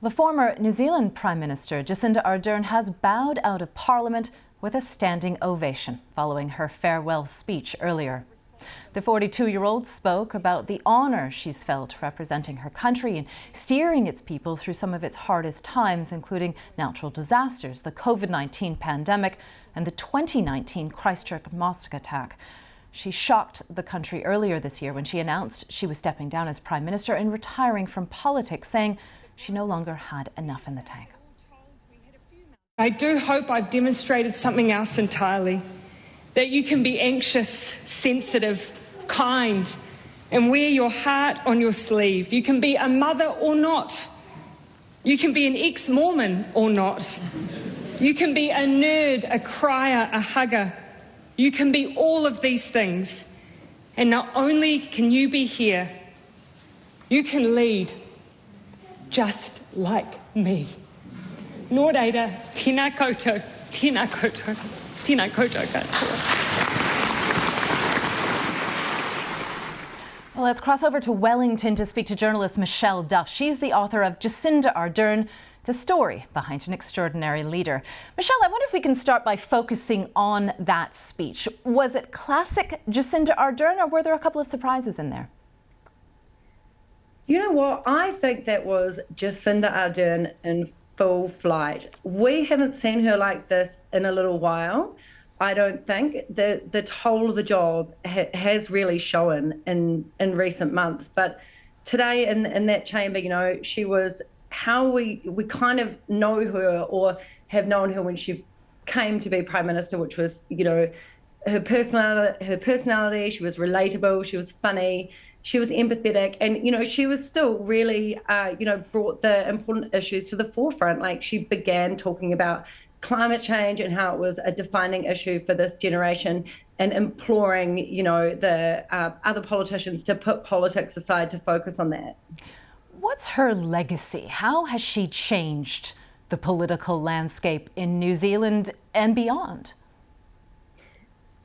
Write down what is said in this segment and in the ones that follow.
The former New Zealand Prime Minister Jacinda Ardern has bowed out of Parliament with a standing ovation following her farewell speech earlier. The 42-year-old spoke about the honour she's felt representing her country and steering its people through some of its hardest times, including natural disasters, the COVID-19 pandemic and the 2019 Christchurch mosque attack. She shocked the country earlier this year when she announced she was stepping down as Prime Minister and retiring from politics, saying she no longer had enough in the tank. I do hope I've demonstrated something else entirely, that you can be anxious, sensitive, kind, and wear your heart on your sleeve. You can be a mother or not. You can be an ex-Mormon or not. You can be a nerd, a crier, a hugger. You can be all of these things. And not only can you be here, you can lead just like me. Nō reira, tēnā koutou, tēnā koutou, tēnā koutou katoa. Well, let's cross over to Wellington to speak to journalist Michelle Duff. She's the author of Jacinda Ardern, the story behind an extraordinary leader. Michelle, I wonder if we can start by focusing on that speech. Was it classic Jacinda Ardern, or were there a couple of surprises in there? You know what? I think that was Jacinda Ardern in full flight. We haven't seen her like this in a little while. I don't think the toll of the job has really shown in recent months. But today in that chamber, you know, she was how we kind of know her or have known her when she came to be Prime Minister, which was, you know, her personality. She was relatable. She was funny. She was empathetic, and, you know, she was still really, brought the important issues to the forefront. Like, she began talking about climate change and how it was a defining issue for this generation, and imploring, you know, the other politicians to put politics aside to focus on that. What's her legacy? How has she changed the political landscape in New Zealand and beyond?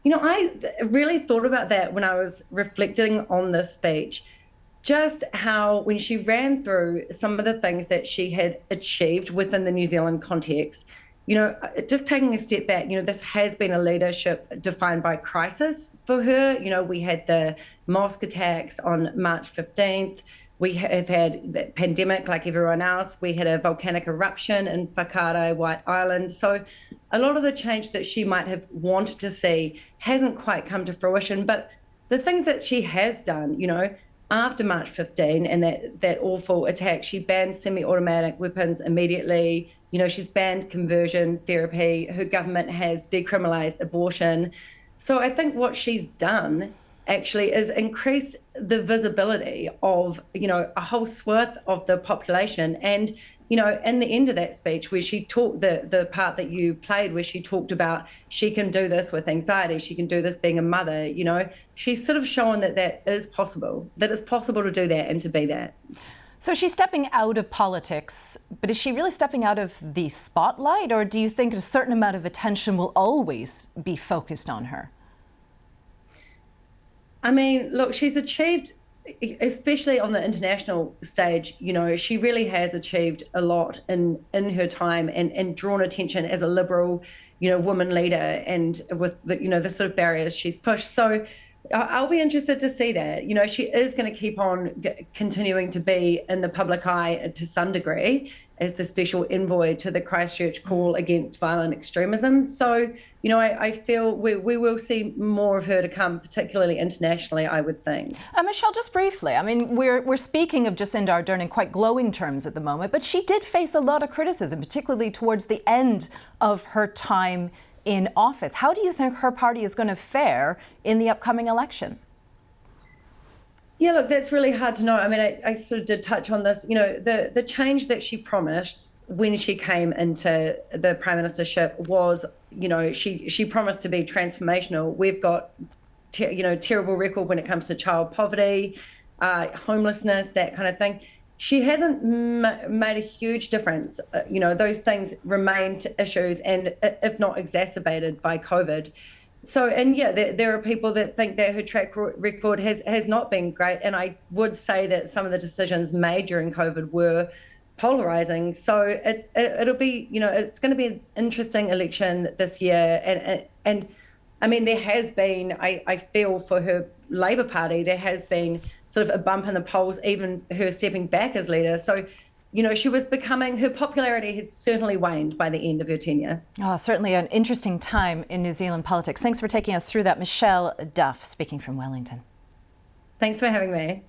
You know, I really thought about that when I was reflecting on this speech, just how when she ran through some of the things that she had achieved within the New Zealand context, you know, just taking a step back, you know, this has been a leadership defined by crisis for her. You know, we had the mosque attacks on March 15th. We have had the pandemic like everyone else. We had a volcanic eruption in Whakaaro, White Island. So a lot of the change that she might have wanted to see hasn't quite come to fruition. But the things that she has done, you know, after March 15 and that awful attack, she banned semi-automatic weapons immediately. You know, she's banned conversion therapy. Her government has decriminalised abortion. So I think what she's done actually is increased the visibility of, you know, a whole swath of the population. And, you know, in the end of that speech where she talked, the part that you played where she talked about she can do this with anxiety, she can do this being a mother, you know, she's sort of shown that that is possible, that it's possible to do that and to be that. So she's stepping out of politics, but is she really stepping out of the spotlight, or do you think a certain amount of attention will always be focused on her? I mean, look, she's achieved, especially on the international stage, you know, she really has achieved a lot in her time and drawn attention as a liberal, you know, woman leader, and with the, you know, the sort of barriers she's pushed. So I'll be interested to see that. You know, she is going to keep on continuing to be in the public eye to some degree as the special envoy to the Christchurch call against violent extremism. So, you know, I feel we will see more of her to come, particularly internationally, I would think. Michelle, just briefly, I mean, we're speaking of Jacinda Ardern in quite glowing terms at the moment, but she did face a lot of criticism, particularly towards the end of her time in office. How do you think her party is going to fare in the upcoming election? Yeah, look, that's really hard to know. I mean, I sort of did touch on this. You know, the change that she promised when she came into the prime ministership was, you know, she promised to be transformational. We've got, terrible record when it comes to child poverty, homelessness, that kind of thing. She hasn't made a huge difference. You know, those things remain issues, and if not exacerbated by COVID. So, and yeah, there are people that think that her track record has not been great. And I would say that some of the decisions made during COVID were polarizing. So it'll be, it's going to be an interesting election this year. And I mean, there has been, I feel for her Labour Party, there has been sort of a bump in the polls, even her stepping back as leader. So, she was her popularity had certainly waned by the end of her tenure. Oh, certainly an interesting time in New Zealand politics. Thanks for taking us through that. Michelle Duff, speaking from Wellington. Thanks for having me.